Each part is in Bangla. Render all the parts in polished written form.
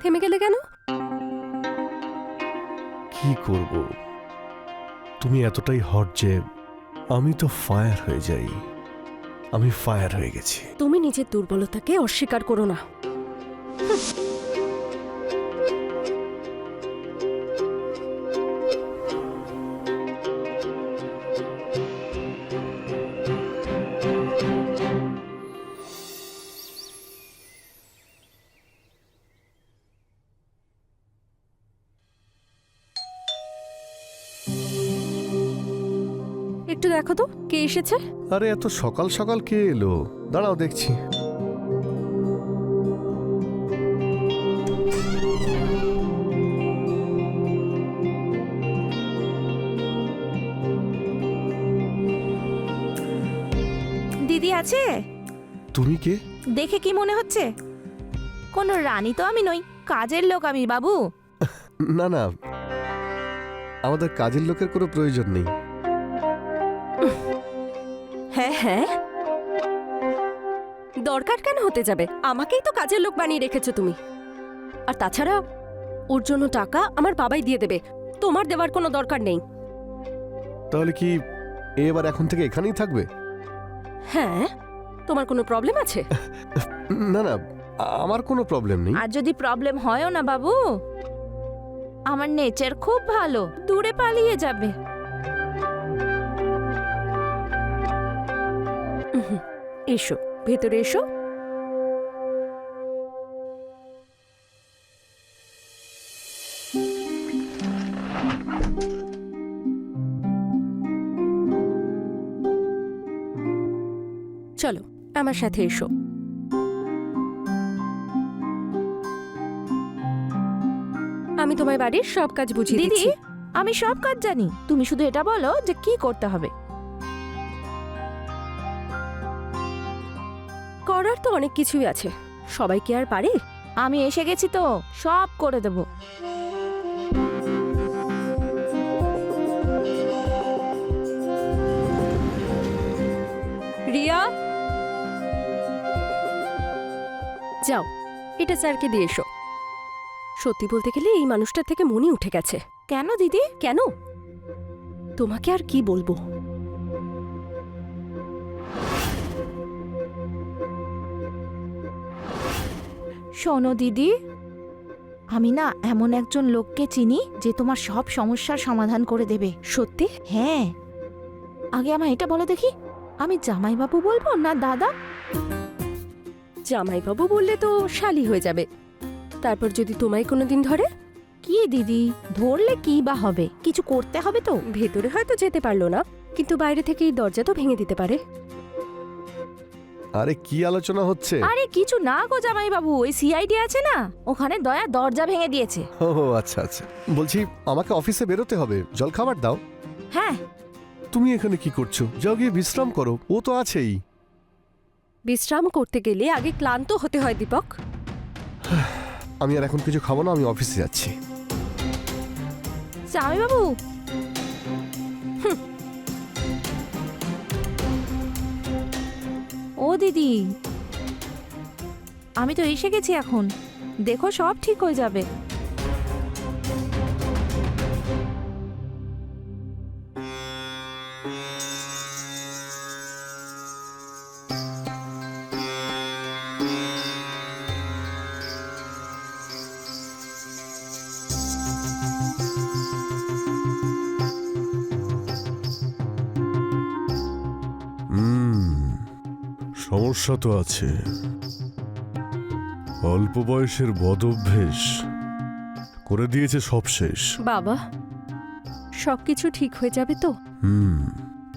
থেমে গেলে কেন? কি করব, তুমি এতটাই হট যে আমি তো ফায়ার হয়ে যাই। আমি ফায়ার হয়ে গেছি। তুমি নিজের দুর্বলতাকে অস্বীকার করো না। একটু দেখো তো কে এসেছে। আরে এত সকাল সকাল কে এলো? দাঁড়াও দেখছি। দিদি আছে? তুমি কে? দেখে কি মনে হচ্ছে? কোনো রানী তো আমি নই, কাজের লোক আমি বাবু। না না, আমাদের কাজের লোকের কোনো প্রয়োজন নেই। হ্যাঁ হ্যাঁ, দরকার কেন হতে যাবে? আমাকেই তো কাজের লোক বানিয়ে রেখেছো তুমি। আর তাছাড়া ওর জন্য টাকা আমার বাবাই দিয়ে দেবে, তোমার দেওয়ার কোনো দরকার নেই। তাহলে কি এবার এখন থেকে এখানেই থাকবে? হ্যাঁ, তোমার কোনো প্রবলেম আছে? না না, আমার কোনো প্রবলেম নেই। আর যদি প্রবলেম হয়ও না বাবু, আমার নেচার খুব ভালো, দূরে পালিয়ে যাবে। এসো, ভেতরে এসো। চলো আমার সাথে এসো। আমি তোমার বাড়ির সব কাজ বুঝিয়ে দিদি, দিচ্ছি। আমি সব কাজ জানি, তুমি শুধু এটা বলো যে কি করতে হবে। করার তো অনেক কিছুই আছে, সবাই কি আর পারে? আমি এসে গেছি তো, সব করে দেব। রিয়া, যাও এটা স্যারকে দিয়ে এসো। সত্যি বলতে গেলে এই মানুষটার থেকে মনই উঠে গেছে। কেন দিদি? কেন? তোমাকে আর কি বলবো। শোনো দিদি, আমি না এমন একজন লোককে চিনি যে তোমার সব সমস্যার সমাধান করে দেবে। সত্যি? হ্যাঁ, আগে আমায় এটা বলো দেখি, আমি জামাইবাবু বলবো না দাদা? জামাইবাবু বললে তো শালি হয়ে যাবে, তারপর যদি তোমায় কোনোদিন ধরে? কি দিদি, ধরলে কি বা হবে? কিছু করতে হবে তো। ভেতরে হয়তো যেতে পারলো না, কিন্তু বাইরে থেকে এই দরজা তো ভেঙে দিতে পারে। আরে কি আলোচনা হচ্ছে? আরে কিছু না গো জামাইবাবু, ওই সিআইডি আছে না, ওখানে দয়া দরজা ভেঙে দিয়েছে। ও আচ্ছা আচ্ছা, বলছি আমাকে অফিসে বেরোতে হবে, জল খাবার দাও। হ্যাঁ। তুমি এখানে কি করছো? যাও গিয়ে বিশ্রাম করো, ও তো আছেই। বিশ্রাম করতে গেলে আগে ক্লান্ত হতে হয় দীপক। আমি আর এখন কিছু খাবো না, আমি অফিসে যাচ্ছি। জামাইবাবু, ও দিদি, আমি তো এসে গেছি এখন, দেখো সব ঠিক হয়ে যাবে। সমস্যা তো আছে, অল্প বয়সের বদঅভ্যেস করে দিয়েছে সব শেষ। বাবা, সবকিছু ঠিক হয়ে যাবে তো?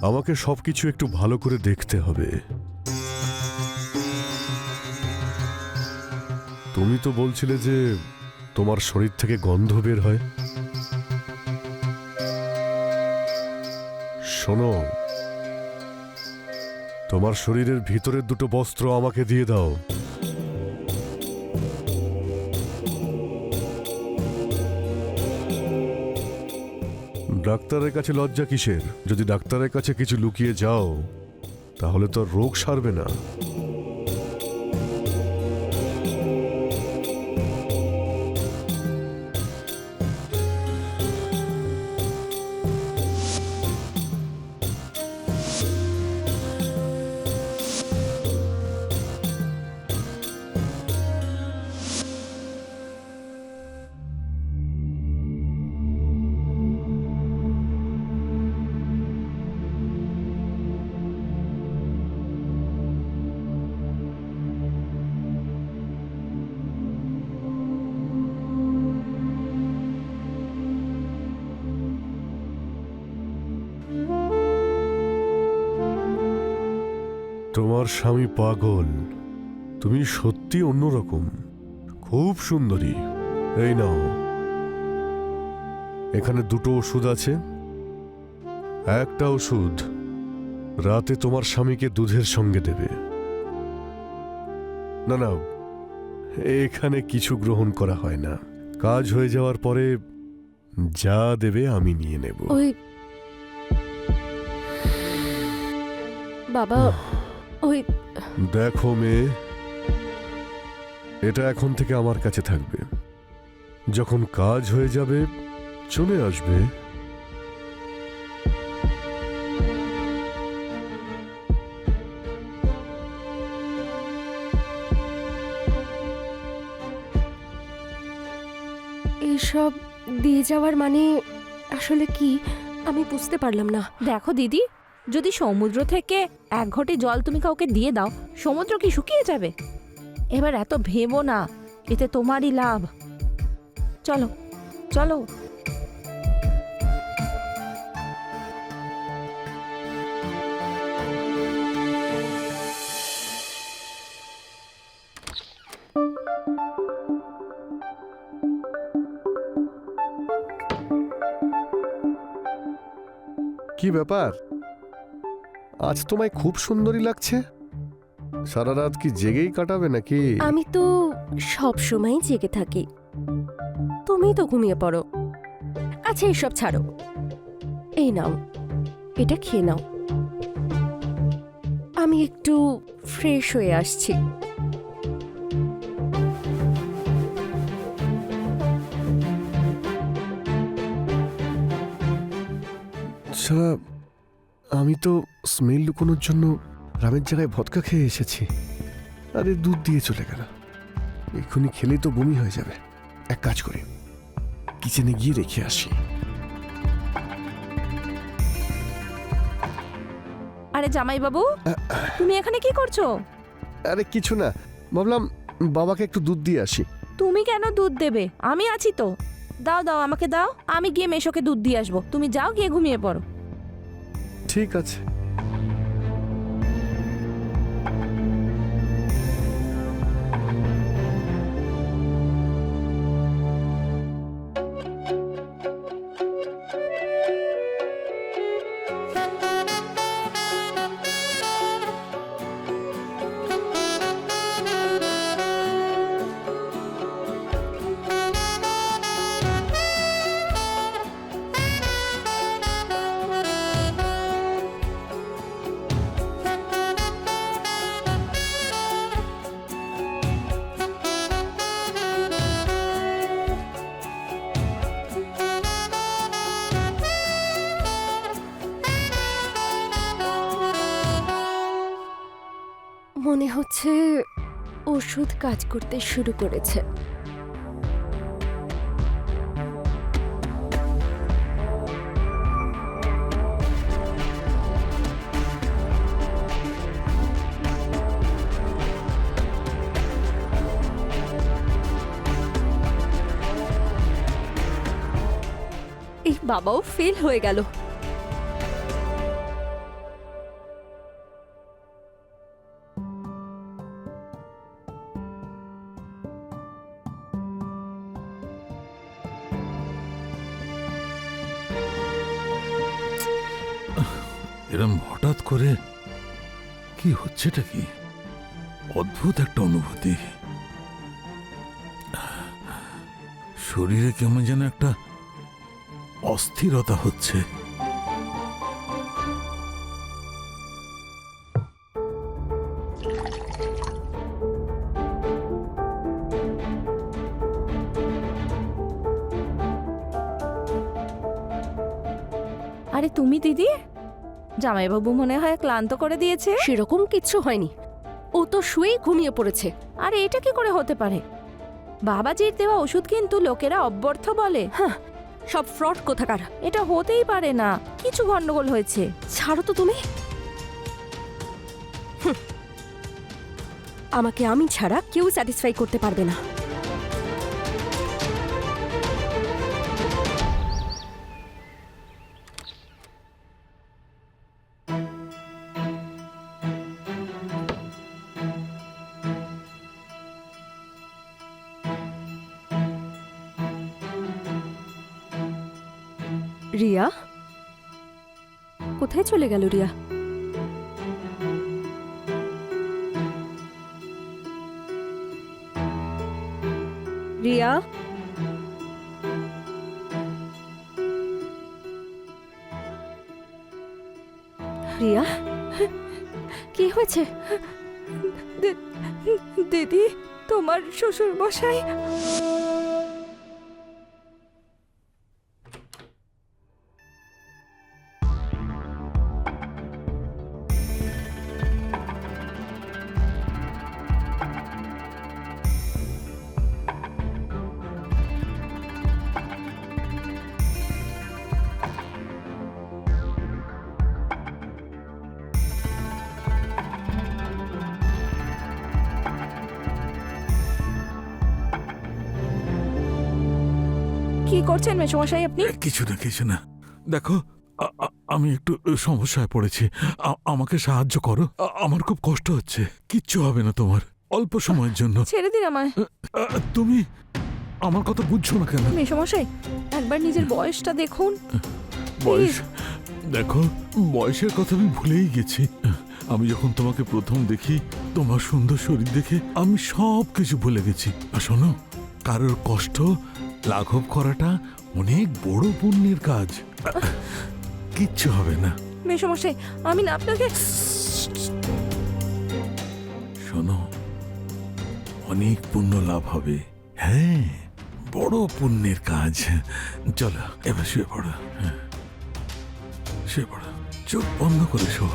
আমাকে সবকিছু একটু ভালো করে দেখতে হবে। তুমি তো বলছিলে যে তোমার শরীর থেকে গন্ধ বের হয়। শোনো, তোমার শরীরের ভিতরের দুটো বস্ত্র আমাকে দিয়ে দাও। ডাক্তারের কাছে লজ্জা কিসের? যদি ডাক্তারের কাছে কিছু লুকিয়ে যাও তাহলে তো রোগ সারবে না। তোমার স্বামী পাগল। তুমি সত্যি অন্যরকম, খুব সুন্দরী। এই নাও, এখানে 2টো ওষুধ আছে। একটা ওষুধ রাতে তোমার স্বামীকে দুধের সঙ্গে দেবে। না না, এখানে কিছু গ্রহণ করা হয় না। কাজ হয়ে যাওয়ার পরে যা দেবে আমি নিয়ে নেব। ওই বাবা, ওই দেখো মেয়ে, এটা এখন থেকে আমার কাছে থাকবে। যখন কাজ হয়ে যাবে চলে আসবে। এইসব দিয়ে যাওয়ার মানে আসলে কি আমি বুঝতে পারলাম না। দেখো দিদি, যদি সমুদ্র থেকে 1 ঘটি জল তুমি কাউকে দিয়ে দাও, সমুদ্র কি শুকিয়ে যাবে? এবার এত ভেবো না, এতে তোমারই লাভ। চলো চলো। কি ব্যাপার, আজ তোমায় খুব সুন্দরী লাগছে। সারা রাত কি জেগেই কাটাবে নাকি? আমি তো সব সময় জেগে থাকি, তুমি তো ঘুমিয়ে পড়ো। আচ্ছা এসব ছাড়ো, এই নাও, এটা খেয়ে নাও। আমি একটু ফ্রেশ হয়ে আসছি। ছাড়া আমি তো স্মেল লুকোনোর জন্য রামের জায়গায় ভদকা খেয়ে এসেছি। আরে দুধ দিয়ে চলে গেল। এক্ষুনি খেলেই তো বমি হয়ে যাবে। এক কাজ করি, কিচেনে গিয়ে রেখে আসি। আরে জামাই বাবু, তুমি এখানে কি করছো? আরে কিছু না, ভাবলাম বাবাকে একটু দুধ দিয়ে আসি। তুমি কেন দুধ দেবে? আমি আছি তো। দাও দাও, আমাকে দাও, আমি গিয়ে মেশোকে দুধ দিয়ে আসবো। তুমি যাও, গিয়ে ঘুমিয়ে পড়ো। ঠিক আছে। মনে হচ্ছে ওষুধ কাজ করতে শুরু করেছে। এই বাবাও ফেল হয়ে গেল। এরম হঠাৎ করে কি হচ্ছেটা কি? অদ্ভুত একটা অনুভূতি। শরীরে কেমন যেন একটা অস্থিরতা হচ্ছে। আরে তুমি দিদি, জামাইবাবু মনে হয় ক্লান্ত করে দিয়েছে। সেরকম কিচ্ছু হয়নি, ও তো শুয়েই ঘুমিয়ে পড়েছে। আরে এটা কি করে হতে পারে? বাবাজির দেওয়া ওষুধ কিন্তু লোকেরা অব্যর্থ বলে। হ্যাঁ, সব ফ্রড কোথাকার। এটা হতেই পারে না, কিছু গন্ডগোল হয়েছে। ছাড়ো তো তুমি। আমাকে আমি ছাড়া কেউ স্যাটিসফাই করতে পারবে না। রিয়া কোথায় চলে গেল রিয়া? রিয়া রিয়া কি হয়েছে? দিদি, তোমার শ্বশুর মশাই। কি করছেন মেশমশাই আপনি? কিছু না দেখো, আমি একটু সমস্যায় পড়েছি। আমাকে সাহায্য করো। আমার খুব কষ্ট হচ্ছে। কিচ্ছু হবে না তোমার, অল্প সময়ের জন্য। ছেড়ে দিন আমায়। তুমি আমার কথা বুঝছো না কেন? মেশমশাই, একবার নিজের বয়সটা দেখুন। বয়স দেখো, বয়সের কথা আমি ভুলেই গেছি। আমি যখন তোমাকে প্রথম দেখি, তোমার সুন্দর শরীর দেখে আমি সব কিছু ভুলে গেছি। আর শোনো, কারোর কষ্ট লাঘব করাটা অনেক বড় পুণ্যের কাজ। কিচ্ছু হবে না। মেশমশাই, আমি না আপনাকে। শোনো, অনেক পুণ্য লাভ হবে। হ্যাঁ, বড় পুণ্যের কাজ। চলো এবার শুয়ে পড়ো। শুয়ে পড়ো, চোখ বন্ধ করে শো।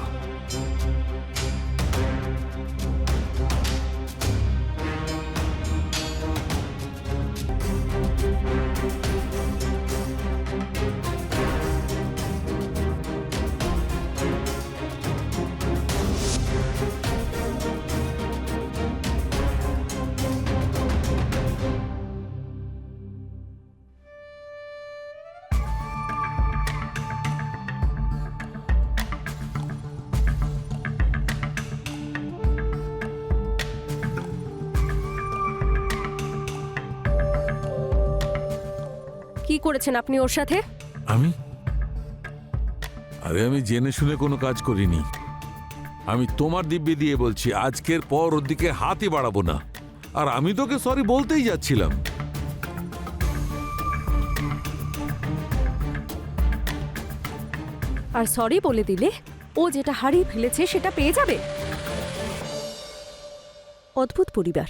কি করেছেন আপনি ওর সাথে? আমি জেনে শুনে কোনো কাজ করিনি। আমি তোমার দিব্যি দিয়ে বলছি, আজকের পর ওর দিকে হাতই বাড়াবো না। আর আমি তোকে সরি বলতেই যাচ্ছিলাম। আর সরি বলে দিলে ও যেটা হারিয়ে ফেলেছে সেটা পেয়ে যাবে। অদ্ভুত পরিবার,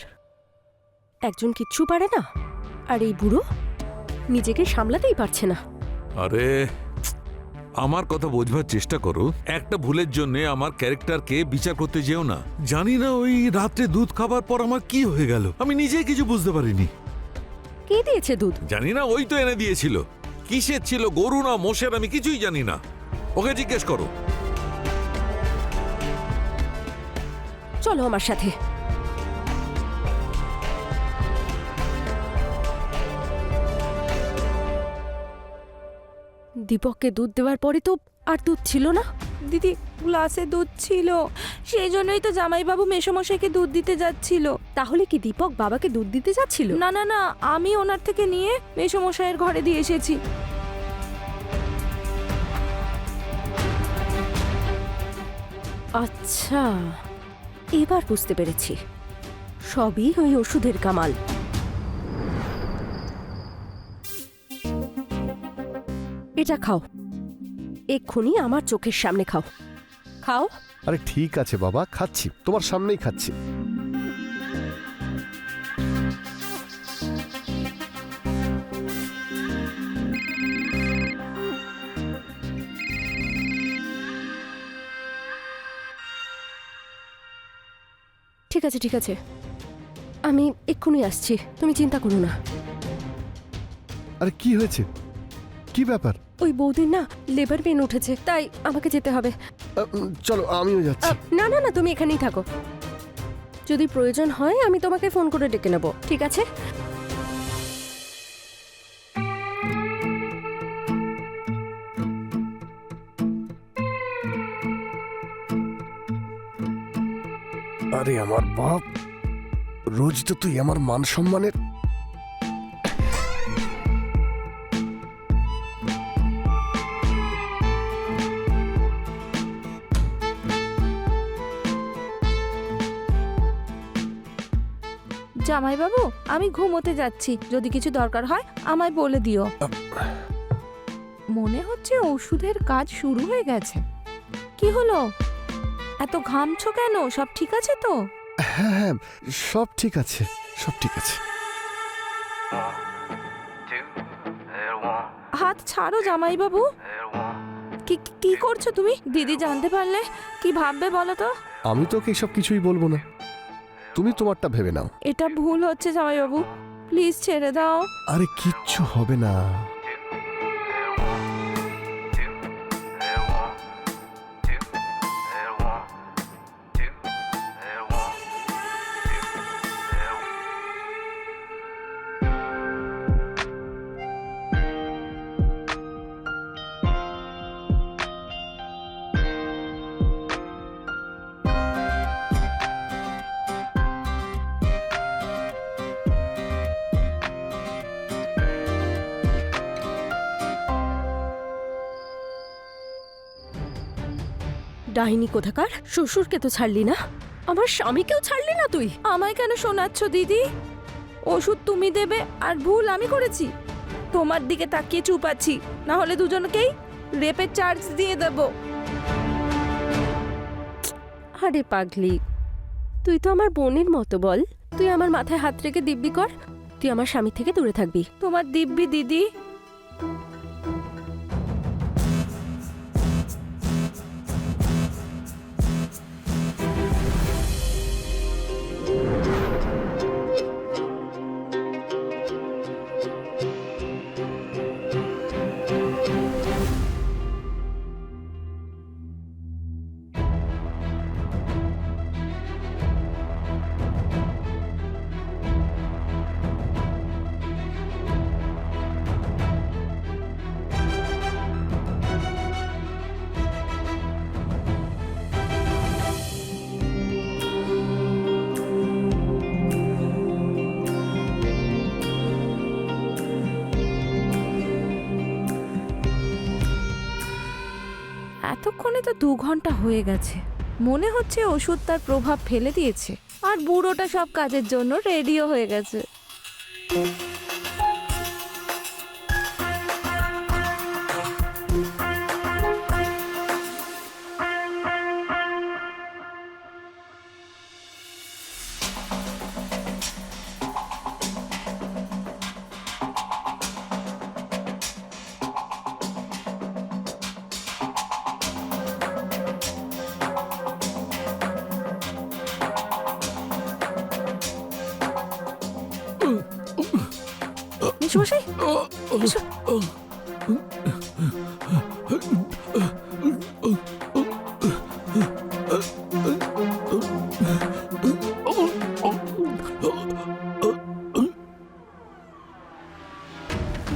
একজন কিচ্ছু পারে না, আর এই বুড়ো নিজেকে সামলাতেই পারছে না। আরে আমার কথা বোঝবার চেষ্টা করো। একটা ভুলের জন্য আমার ক্যারেক্টারকে বিচার করতে যেও না। জানি না ওই রাত্রে দুধ খাবার পর আমার কি হয়ে গেল, আমি নিজেই কিছু বুঝতে পারিনি। কে দিয়েছে দুধ? জানি না, ওই তো এনে দিয়েছিল। কিসের ছিল, গরু না মোষের, আমি কিছুই জানি না। ওকে জিজ্ঞেস করো। চলো আমার সাথে। দীপককে দুধ দেওয়ার পরে তো আর দুধ ছিল না। দিদি, গ্লাসে দুধ ছিল, সেই জন্যই তো জামাইবাবু মেশমশাইকে দুধ দিতে যাচ্ছিল। তাহলে কি দীপক বাবাকে দুধ দিতে যাচ্ছিল? না না না, আমি ওনার থেকে নিয়ে মেশমশাইয়ের ঘরে দিয়ে এসেছি। আচ্ছা, এবার বুঝতে পেরেছি, সবই ওই ওষুধের কামাল। এটা খাও, এক্ষুনি আমার চোখের সামনে খাও। খাও। আরে ঠিক আছে বাবা, খাচ্ছি, তোমার সামনেই খাচ্ছি। ঠিক আছে ঠিক আছে, আমি এক্ষুনি আসছি, তুমি চিন্তা করো না। আরে কি হয়েছে, কি ব্যাপার? ওই বৌদির না লেবার পেন উঠেছে, তাই আমাকে যেতে হবে। চলো আমিও যাচ্ছি। না না না, তুমি এখানেই থাকো। যদি প্রয়োজন হয় আমি তোমাকে ফোন করে ডেকে নেব, ঠিক আছে? আরে আমার বাপ, রোজ তো তুই আমার মান সম্মানের। জামাইবাবু, আমি ঘুমোতে যাচ্ছি, যদি কিছু দরকার হয় আমায় বলে দিও। মনে হচ্ছে ওষুধের কাজ শুরু হয়ে গেছে। কি হলো, এত ঘামছো কেন? সব ঠিক আছে তো? হ্যাঁ হ্যাঁ, সব ঠিক আছে, সব ঠিক আছে। হাত ছাড়ো জামাইবাবু। কি কি করছো তুমি? দিদি জানতে পারলে কি ভাববে বলো তো? আমি তোকে এসব কিছুই বলবো না, তুমি তোমারটা ভেবে নাও। এটা ভুল হচ্ছে জামাইবাবু, প্লিজ ছেড়ে দাও। আরে কিচ্ছু হবে না। ডাইনি কোথাকার, শ্বশুরকে তো ছাড়লি না, আমার স্বামীকেও ছাড়লি না তুই। আমায় কেন শোনাচ্ছ দিদি? ওষুধ তুমি দেবে আর ভুল আমি করেছি? তোমার দিকে তাকিয়ে চুপ আছি, না হলে দুজনকেই রেপের চার্জ দিয়ে দেব। আরে পাগলি, তুই তো আমার বোনের মতো, বল। তুই আমার মাথায় হাত রেখে দিব্যি কর, তুই আমার স্বামী থেকে দূরে থাকবি। তোমার দিব্যি দিদি। এতক্ষণে তো 2 ঘন্টা হয়ে গেছে। মনে হচ্ছে ওষুধ তার প্রভাব ফেলে দিয়েছে, আর বুড়োটা সব কাজের জন্য রেডিও হয়ে গেছে। মেশমশাই, এসো।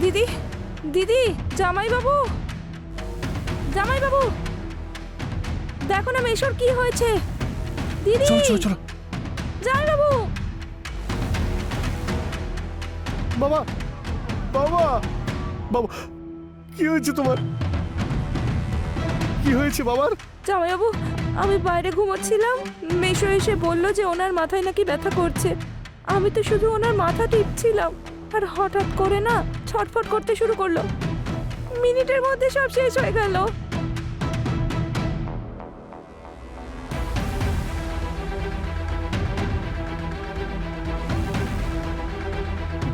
দিদি, দিদি, জামাইবাবু, জামাইবাবু, দেখো না মেশোর কি হয়েছে। দিদি, চলো চলো চলো। জামাইবাবু। বাবা, বাবা, বাবা, কি হয়েছে তোমার? কি হয়েছে বাবার? জামাইবাবু, আমি বাইরে ঘুমোচ্ছিলাম, মেশো এসে বলল যে ওনার মাথায় নাকি ব্যথা করছে। আমি তো শুধু ওনার মাথা টিপছিলাম, আর হঠাৎ করে না ছটফট করতে শুরু করলো। মিনিটের মধ্যে সব শেষ হয়ে গেল।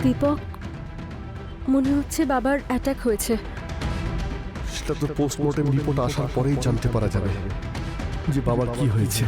দীপক, মনে হচ্ছে বাবার অ্যাটাক হয়েছে। সেটা তো পোস্টমর্টেম রিপোর্ট আসার পরেই জানতে পারা যাবে যে বাবার কি হয়েছে।